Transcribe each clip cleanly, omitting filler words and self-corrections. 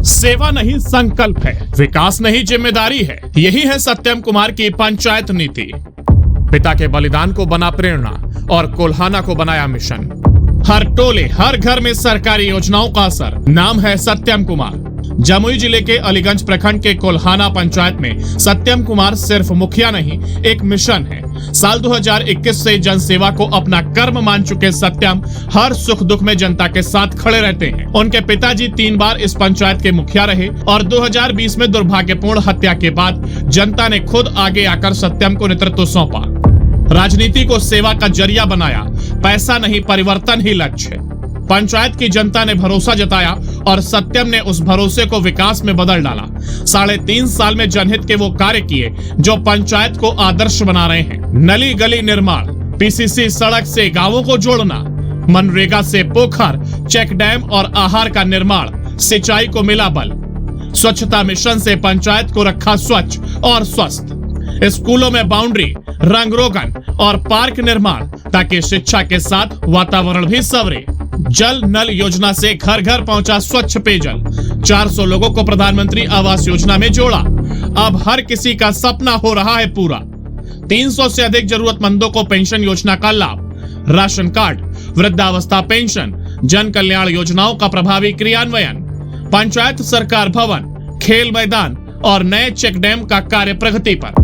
सेवा नहीं संकल्प है, विकास नहीं जिम्मेदारी है। यही है सत्यम कुमार की पंचायत नीति। पिता के बलिदान को बना प्रेरणा और कोल्हाना को बनाया मिशन। हर टोले हर घर में सरकारी योजनाओं का असर। नाम है सत्यम कुमार। जमुई जिले के अलीगंज प्रखंड के कोल्हाना पंचायत में सत्यम कुमार सिर्फ मुखिया नहीं, एक मिशन है। साल 2021 से जनसेवा को अपना कर्म मान चुके सत्यम हर सुख दुख में जनता के साथ खड़े रहते हैं। उनके पिताजी 3 बार इस पंचायत के मुखिया रहे और 2020 में दुर्भाग्यपूर्ण हत्या के बाद जनता ने खुद आगे आकर सत्यम को नेतृत्व सौंपा। राजनीति को सेवा का जरिया बनाया। पैसा नहीं, परिवर्तन ही लक्ष्य। पंचायत की जनता ने भरोसा जताया और सत्यम ने उस भरोसे को विकास में बदल डाला। 3.5 साल में जनहित के वो कार्य किए जो पंचायत को आदर्श बना रहे हैं। नली गली निर्माण, पीसीसी सड़क से गांवों को जोड़ना, मनरेगा से पोखर, चेक डैम और आहार का निर्माण, सिंचाई को मिला बल। स्वच्छता मिशन से पंचायत को रखा स्वच्छ और स्वस्थ। स्कूलों में बाउंड्री, रंग रोगन और पार्क निर्माण ताकि शिक्षा के साथ वातावरण भी संवरे। जल नल योजना से घर घर पहुंचा स्वच्छ पेयजल। 400 लोगों को प्रधानमंत्री आवास योजना में जोड़ा। अब हर किसी का सपना हो रहा है पूरा। 300 से अधिक जरूरतमंदों को पेंशन योजना का लाभ। राशन कार्ड, वृद्धावस्था पेंशन, जन कल्याण योजनाओं का प्रभावी क्रियान्वयन। पंचायत सरकार भवन, खेल मैदान और नए चेक डैम का कार्य प्रगति पर।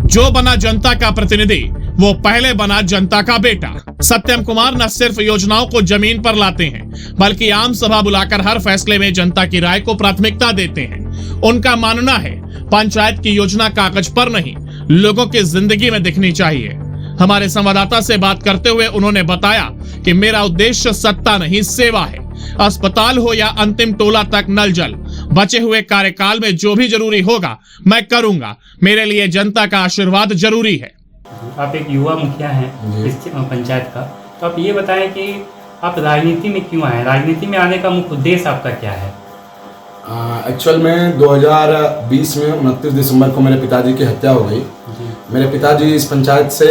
जो बना जनता का प्रतिनिधि वो पहले बना जनता का बेटा। सत्यम कुमार न सिर्फ योजनाओं को जमीन पर लाते हैं बल्कि आम सभा बुलाकर हर फैसले में जनता की राय को प्राथमिकता देते हैं। उनका मानना है पंचायत की योजना कागज पर नहीं, लोगों की जिंदगी में दिखनी चाहिए। हमारे संवाददाता से बात करते हुए उन्होंने बताया कि मेरा उद्देश्य सत्ता नहीं, सेवा है। अस्पताल हो या अंतिम टोला तक नल जल, बचे हुए कार्यकाल में जो भी जरूरी होगा मैं करूंगा। मेरे लिए जनता का आशीर्वाद जरूरी है। आप एक युवा मुखिया हैं इस पंचायत का, तो आप ये बताएं कि आप राजनीति में क्यों आए? राजनीति में आने का मुख्य उद्देश्य आपका क्या है? एक्चुअल में 2020 में 29 दिसंबर को मेरे पिताजी की हत्या हो गई। मेरे पिताजी इस पंचायत से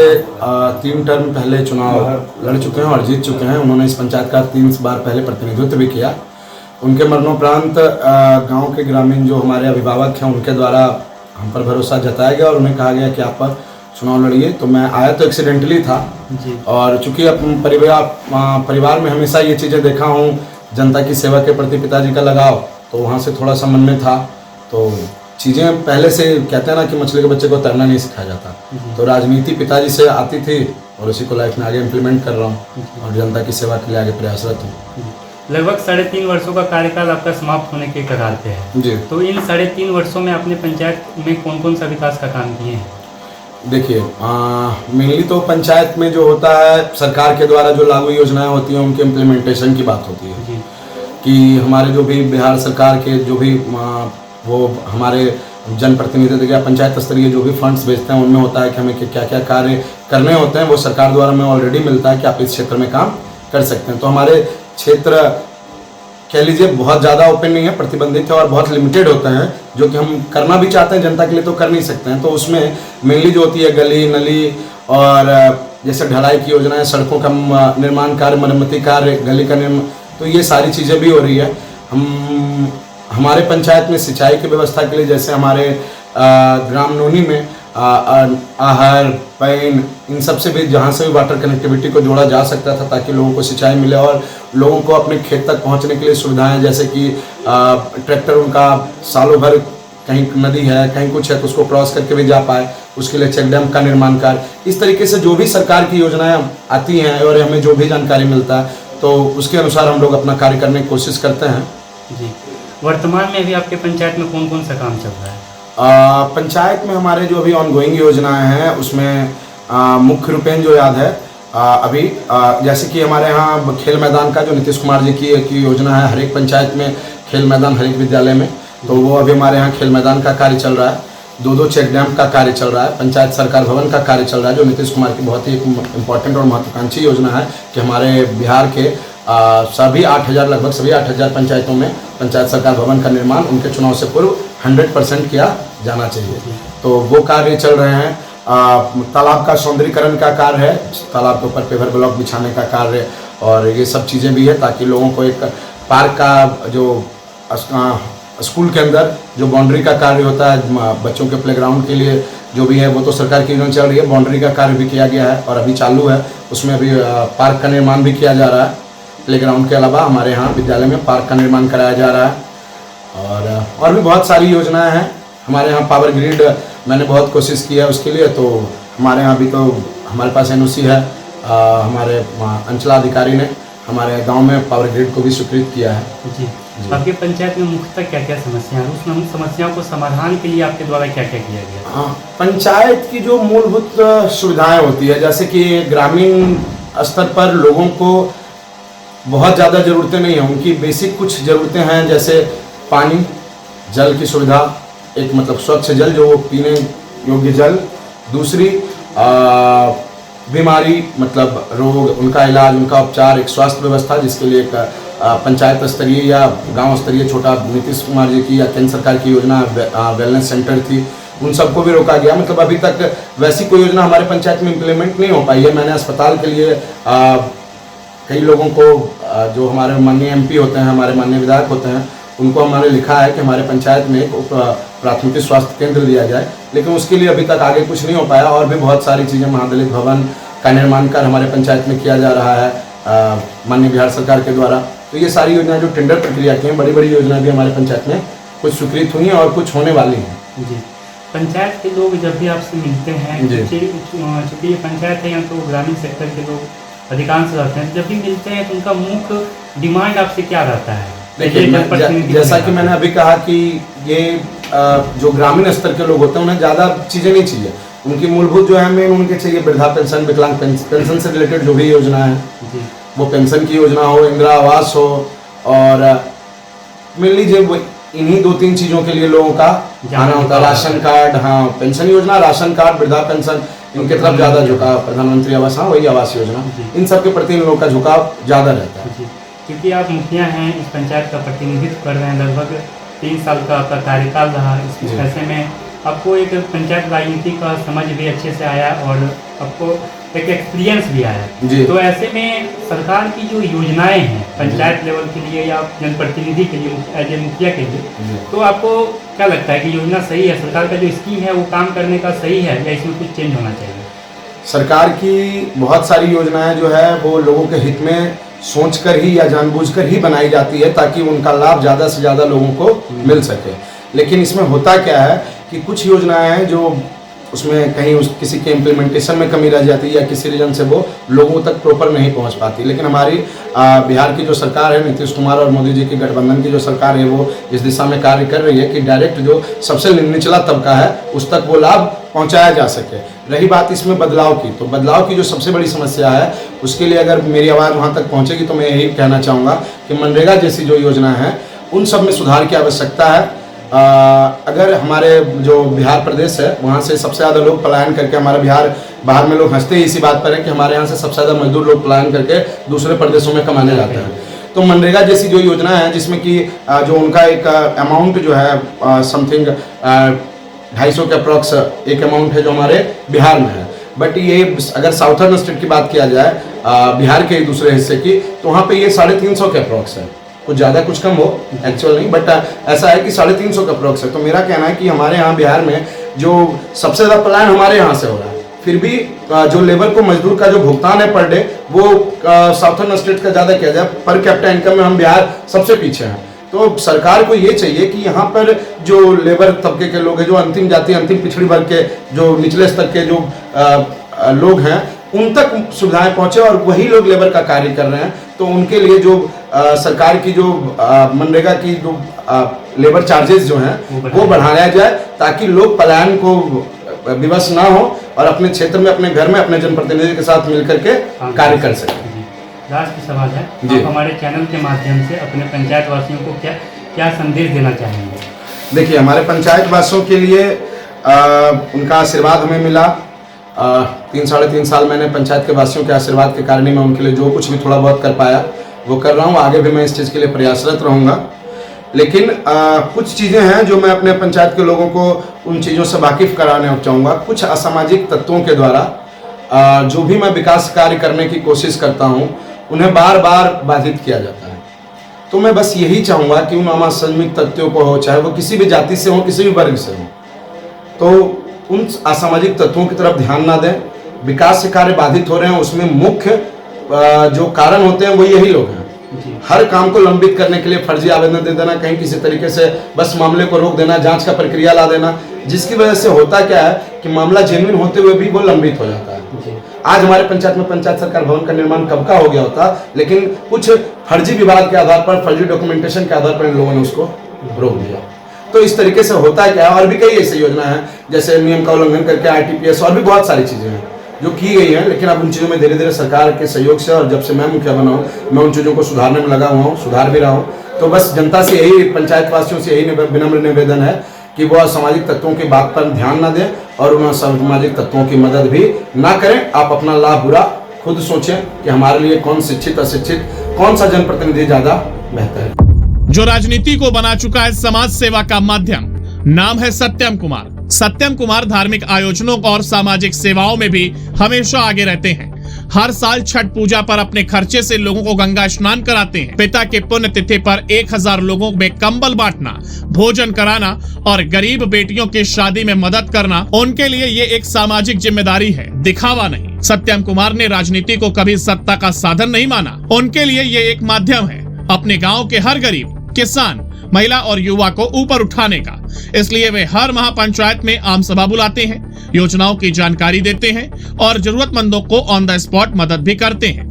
3 टर्म पहले चुनाव लड़ चुके हैं और जीत चुके हैं। उन्होंने इस पंचायत का 3 बार पहले प्रतिनिधित्व भी किया। उनके मरणोपरांत गांव के ग्रामीण जो हमारे अभिभावक हैं उनके द्वारा हम पर भरोसा जताया गया और उन्हें कहा गया कि आप चुनाव लड़िए। तो मैं आया तो एक्सीडेंटली था जी। और चूँकि परिवार में हमेशा ये चीज़ें देखा हूँ, जनता की सेवा के प्रति पिताजी का लगाव, तो वहाँ से थोड़ा सा मन में था। तो चीज़ें पहले से कहते हैं ना कि मछली के बच्चे को तैरना नहीं सिखाया जाता, तो राजनीति पिताजी से आती थी और उसी को लाइफ में आगे इम्प्लीमेंट कर रहा हूँ और जनता की सेवा के लिए आगे प्रयासरत हूँ। लगभग 3.5 वर्षों का कार्यकाल आपका समाप्त होने के कगार पे है जी। तो इन 3.5 वर्षों में अपने पंचायत में कौन कौन सा विकास का काम किए हैं? देखिए, मेनली तो पंचायत में जो होता है सरकार के द्वारा जो लागू योजनाएं होती हैं उनके इम्प्लीमेंटेशन की बात होती है जी। कि हमारे जो भी बिहार सरकार के जो भी वो हमारे जनप्रतिनिधि या पंचायत स्तरीय जो भी फंड्स भेजते हैं उनमें होता है कि हमें क्या क्या कार्य करने होते हैं, वो सरकार द्वारा हमें ऑलरेडी मिलता है कि आप इस क्षेत्र में काम कर सकते हैं। तो हमारे क्षेत्र कह लीजिए बहुत ज़्यादा ओपन नहीं है, प्रतिबंधित है और बहुत लिमिटेड होते हैं, जो कि हम करना भी चाहते हैं जनता के लिए तो कर नहीं सकते हैं। तो उसमें मेनली जो होती है गली नली और जैसे ढलाई की योजनाएं, सड़कों का निर्माण कार्य, मरम्मती कार्य, गली का निर्माण, तो ये सारी चीज़ें भी हो रही है। हमारे पंचायत में सिंचाई की व्यवस्था के लिए जैसे हमारे ग्राम नोनी में आहर, पैन, इन सब से भी जहाँ से भी वाटर कनेक्टिविटी को जोड़ा जा सकता था ताकि लोगों को सिंचाई मिले और लोगों को अपने खेत तक पहुँचने के लिए सुविधाएं, जैसे कि ट्रैक्टर उनका सालों भर कहीं नदी है कहीं कुछ है तो उसको क्रॉस करके भी जा पाए, उसके लिए चेक डैम का निर्माण कार्य। इस तरीके से जो भी सरकार की योजनाएं आती हैं और हमें जो भी जानकारी मिलता है तो उसके अनुसार हम लोग अपना कार्य करने की कोशिश करते हैं जी। वर्तमान में अभी आपके पंचायत में कौन कौन सा काम चल रहा है? पंचायत में हमारे जो अभी ऑनगोइंग योजनाएं हैं उसमें मुख्य रूपेण जो याद है अभी जैसे कि हमारे यहाँ खेल मैदान का जो नीतीश कुमार जी की योजना है, हर एक पंचायत में खेल मैदान, हर एक विद्यालय में, तो वो अभी हमारे यहाँ खेल मैदान का कार्य चल रहा है। 2 चेक डैम का कार्य चल रहा है। पंचायत सरकार भवन का कार्य चल रहा है जो नीतीश कुमार की बहुत ही इम्पोर्टेंट और महत्वाकांक्षी योजना है कि हमारे बिहार के सभी 8,000 लगभग सभी 8,000 पंचायतों में पंचायत सरकार भवन का निर्माण उनके चुनाव से पूर्व 100% किया जाना चाहिए। तो वो कार्य चल रहे हैं। तालाब का सौंदर्यीकरण का कार्य है, तालाब के ऊपर पेवर ब्लॉक बिछाने का कार्य और ये सब चीज़ें भी है ताकि लोगों को एक पार्क का जो स्कूल के अंदर जो बाउंड्री का कार्य होता है बच्चों के प्लेग्राउंड के लिए जो भी है वो तो सरकार की योजना चल रही है। बाउंड्री का कार्य भी किया गया है और अभी चालू है। उसमें अभी पार्क का निर्माण भी किया जा रहा है। प्लेग्राउंड के अलावा हमारे यहाँ विद्यालय में पार्क का निर्माण कराया जा रहा है और भी बहुत सारी योजनाएं हैं। हमारे यहाँ पावर ग्रिड मैंने बहुत कोशिश की है उसके लिए, तो हमारे यहाँ अभी तो हमारे पास NOC है। हमारे अंचलाधिकारी ने हमारे गांव में पावर ग्रिड को भी स्वीकृत किया है। जी, आपके पंचायत में मुख्यतः क्या क्या समस्या है, उस समस्याओं को समाधान के लिए आपके द्वारा क्या क्या किया गया? हाँ, पंचायत की जो मूलभूत सुविधाएं होती है, जैसे कि ग्रामीण स्तर पर लोगों को बहुत ज़्यादा ज़रूरतें नहीं हैं, उनकी बेसिक कुछ ज़रूरतें हैं, जैसे पानी, जल की सुविधा, एक मतलब स्वच्छ जल जो पीने योग्य जल, दूसरी बीमारी मतलब रोग, उनका इलाज, उनका उपचार, एक स्वास्थ्य व्यवस्था जिसके लिए एक पंचायत स्तरीय या गांव स्तरीय छोटा नीतीश कुमार जी की या केंद्र सरकार की योजना वेलनेस सेंटर थी, उन सबको भी रोका गया। मतलब अभी तक वैसी कोई योजना हमारे पंचायत में इम्प्लीमेंट नहीं हो पाई है। मैंने अस्पताल के लिए कई लोगों को जो हमारे माननीय MP होते हैं, हमारे माननीय विधायक होते हैं, उनको हमने लिखा है कि हमारे पंचायत में एक प्राथमिक स्वास्थ्य केंद्र दिया जाए, लेकिन उसके लिए अभी तक आगे कुछ नहीं हो पाया। और भी बहुत सारी चीज़ें, महादलित भवन का निर्माण कार्य हमारे पंचायत में किया जा रहा है माननीय बिहार सरकार के द्वारा। तो ये सारी योजनाएं जो टेंडर प्रक्रिया की हैं, बड़ी बड़ी योजनाएं भी हमारे पंचायत में कुछ स्वीकृत हुई हैं और कुछ होने वाली हैं। जी, पंचायत के लोग जब भी आपसे मिलते हैं, चूँकि ये पंचायत है यहाँ तो ग्रामीण सेक्टर के लोग अधिकांश रहते हैं, जब भी मिलते हैं तो उनका मुख्य डिमांड आपसे क्या रहता है? देखिए, जैसा कि मैंने अभी कहा कि ये जो ग्रामीण स्तर के लोग होते हैं उन्हें ज़्यादा चीज़ें नहीं चाहिए। उनकी मूलभूत जो है मेन उनके चाहिए वृद्धा पेंशन, विकलांग पेंशन से रिलेटेड जो भी योजना है, वो पेंशन की योजना हो, इंदिरा आवास हो, और मिल लीजिए वो इन्हीं 2-3 चीज़ों के लिए लोगों का आना होता है। राशन कार्ड, हाँ, पेंशन योजना, राशन कार्ड, वृद्धा पेंशन, इनके तरफ ज़्यादा झुकाव, प्रधानमंत्री आवास, हाँ वही आवास योजना, इन सब के प्रति इन लोगों का झुकाव ज़्यादा रहता है। क्योंकि आप मुखिया हैं, इस पंचायत का प्रतिनिधित्व कर रहे हैं, लगभग 3 साल का आपका कार्यकाल रहा। इस ऐसे में आपको एक पंचायत राजनीति का समझ भी अच्छे से आया और आपको एक एक्सपीरियंस भी आया। तो ऐसे में सरकार की जो योजनाएं हैं पंचायत लेवल के लिए या जनप्रतिनिधि के लिए, एज ए मुखिया के लिए, तो आपको क्या लगता है कि योजना सही है? सरकार का जो स्कीम है वो काम करने का सही है या इसमें कुछ चेंज होना चाहिए? सरकार की बहुत सारी योजनाएं जो है वो लोगों के हित में सोचकर ही या जानबूझकर ही बनाई जाती है ताकि उनका लाभ ज़्यादा से ज़्यादा लोगों को मिल सके। लेकिन इसमें होता क्या है कि कुछ योजनाएं हैं जो उसमें कहीं किसी के इम्प्लीमेंटेशन में कमी रह जाती है या किसी रीजन से वो लोगों तक प्रॉपर नहीं पहुंच पाती। लेकिन हमारी बिहार की जो सरकार है, नीतीश कुमार और मोदी जी की गठबंधन की जो सरकार है, वो इस दिशा में कार्य कर रही है कि डायरेक्ट जो सबसे निचला तबका है उस तक वो लाभ पहुंचाया जा सके। रही बात इसमें बदलाव की, तो बदलाव की जो सबसे बड़ी समस्या है उसके लिए अगर मेरी आवाज़ वहाँ तक पहुँचेगी तो मैं यही कहना चाहूँगा कि मनरेगा जैसी जो योजना है उन सब में सुधार की आवश्यकता है। अगर हमारे जो बिहार प्रदेश है वहाँ से सबसे ज़्यादा लोग पलायन करके, हमारा बिहार, बाहर में लोग हंसते ही इसी बात पर है कि हमारे यहाँ से सबसे ज़्यादा मजदूर लोग पलायन करके दूसरे प्रदेशों में कमाने जाते हैं। तो मनरेगा जैसी जो योजना है जिसमें कि जो उनका एक अमाउंट जो है समथिंग 250 के अप्रॉक्स एक अमाउंट है जो हमारे बिहार में है, बट ये अगर साउथर्न स्टेट की बात किया जाए बिहार के दूसरे हिस्से की, तो वहाँ पे ये 350 के अप्रॉक्स है। कुछ ज़्यादा कुछ कम हो, एक्चुअल नहीं, बट ऐसा है कि 350 का अप्रॉक्स है। तो मेरा कहना है कि हमारे यहाँ बिहार में जो सबसे ज़्यादा पलायन हमारे यहाँ से हो रहा है, फिर भी जो लेबर को मजदूर का जो भुगतान है पर डे वो साउथर्न स्टेट का ज़्यादा किया जाए। पर कैपिटा इनकम में हम बिहार सबसे पीछे हैं। तो सरकार को ये चाहिए कि यहाँ पर जो लेबर तबके के लोग हैं, जो अंतिम जाति, अंतिम पिछड़ी वर्ग के, जो निचले स्तर के जो लोग हैं, उन तक सुविधाएं पहुंचे और वही लोग लेबर का कार्य कर रहे हैं। तो उनके लिए जो सरकार की जो मनरेगा की जो लेबर चार्जेस जो हैं वो बढ़ाया जाए ताकि लोग पलायन को विवश ना हो और अपने क्षेत्र में, अपने घर में, अपने जनप्रतिनिधि के साथ मिलकर के कार्य कर सकें। लास्ट की सवाल है, आप हमारे चैनल के माध्यम से अपने पंचायत वासियों को क्या संदेश देना चाहेंगे? देखिए, हमारे पंचायत वासियों के लिए उनका आशीर्वाद हमें मिला। 3-3.5 साल मैंने पंचायत के वासियों के आशीर्वाद के कारण ही मैं उनके लिए जो कुछ भी थोड़ा बहुत कर पाया वो कर रहा हूँ। आगे भी मैं इस चीज़ के लिए प्रयासरत रहूँगा। लेकिन कुछ चीज़ें हैं जो मैं अपने पंचायत के लोगों को उन चीज़ों से वाकिफ़ कराने चाहूँगा। कुछ असामाजिक तत्वों के द्वारा जो भी मैं विकास कार्य करने की कोशिश करता हूँ उन्हें बार बार बाधित किया जाता है। तो मैं बस यही चाहूँगा कि उन असामाजिक तत्वों को हो, चाहे वो किसी भी जाति से हो, किसी भी वर्ग से हो, तो उन असामाजिक तत्वों की तरफ ध्यान ना दें। विकास से कार्य बाधित हो रहे हैं, उसमें मुख्य जो कारण होते हैं वो यही लोग हैं। हर काम को लंबित करने के लिए फर्जी आवेदन दे देना, कहीं किसी तरीके से बस मामले को रोक देना, जांच का प्रक्रिया ला देना, जिसकी वजह से होता क्या है कि मामला जेन्युइन होते हुए भी वो लंबित हो जाता है। आज हमारे पंचायत में पंचायत सरकार भवन का निर्माण कब का हो गया होता, लेकिन कुछ फर्जी विवाद के आधार पर, फर्जी डॉक्यूमेंटेशन के आधार पर इन लोगों ने उसको रोक दिया। तो इस तरीके से होता क्या है, और भी कई ऐसी योजना है, जैसे नियम का उल्लंघन करके RTPS और भी बहुत सारी चीजें हैं जो की गई हैं, लेकिन अब उन चीज़ों में धीरे धीरे सरकार के सहयोग से, और जब से मैं मुखिया बना हूँ, मैं उन चीज़ों को सुधारने में लगा हुआ हूँ, सुधार भी रहा हूँ। तो बस जनता से यही, पंचायत वासियों से यही विनम्र निवेदन है कि वो असामाजिक तत्वों की बात पर ध्यान ना दें और उन असामाजिक तत्वों की मदद भी ना करें। आप अपना लाभ बुरा खुद सोचें कि हमारे लिए कौन शिक्षित अशिक्षित, कौन सा जनप्रतिनिधि ज्यादा बेहतर है। जो राजनीति को बना चुका है समाज सेवा का माध्यम, नाम है सत्यम कुमार। सत्यम कुमार धार्मिक आयोजनों और सामाजिक सेवाओं में भी हमेशा आगे रहते हैं। हर साल छठ पूजा पर अपने खर्चे से लोगों को गंगा स्नान कराते हैं। पिता के पुण्यतिथि पर 1000 लोगों में कंबल बांटना, भोजन कराना और गरीब बेटियों की शादी में मदद करना उनके लिए ये एक सामाजिक जिम्मेदारी है, दिखावा नहीं। सत्यम कुमार ने राजनीति को कभी सत्ता का साधन नहीं माना। उनके लिए ये एक माध्यम है अपने गाँव के हर गरीब, किसान, महिला और युवा को ऊपर उठाने का। इसलिए वे हर माह पंचायत में आम सभा बुलाते हैं, योजनाओं की जानकारी देते हैं और जरूरतमंदों को ऑन द स्पॉट मदद भी करते हैं।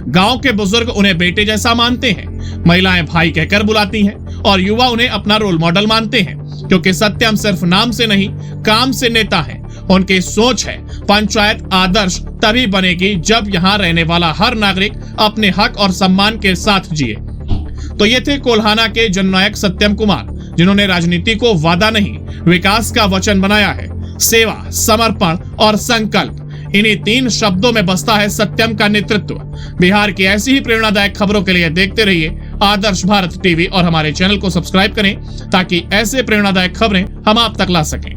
गांव के बुजुर्ग उन्हें बेटे जैसा मानते हैं, महिलाएं भाई कहकर बुलाती हैं और युवा उन्हें अपना रोल मॉडल मानते हैं, क्योंकि सत्यम सिर्फ नाम से नहीं, काम से नेता है। उनकी सोच है पंचायत आदर्श तभी बनेगी जब यहाँ रहने वाला हर नागरिक अपने हक और सम्मान के साथ जिए। तो ये थे कोल्हाना के जननायक सत्यम कुमार, जिन्होंने राजनीति को वादा नहीं, विकास का वचन बनाया है। सेवा, समर्पण और संकल्प, इन्हीं 3 शब्दों में बसता है सत्यम का नेतृत्व। बिहार की ऐसी ही प्रेरणादायक खबरों के लिए देखते रहिए आदर्श भारत टीवी और हमारे चैनल को सब्सक्राइब करें, ताकि ऐसे प्रेरणादायक खबरें हम आप तक ला सकें।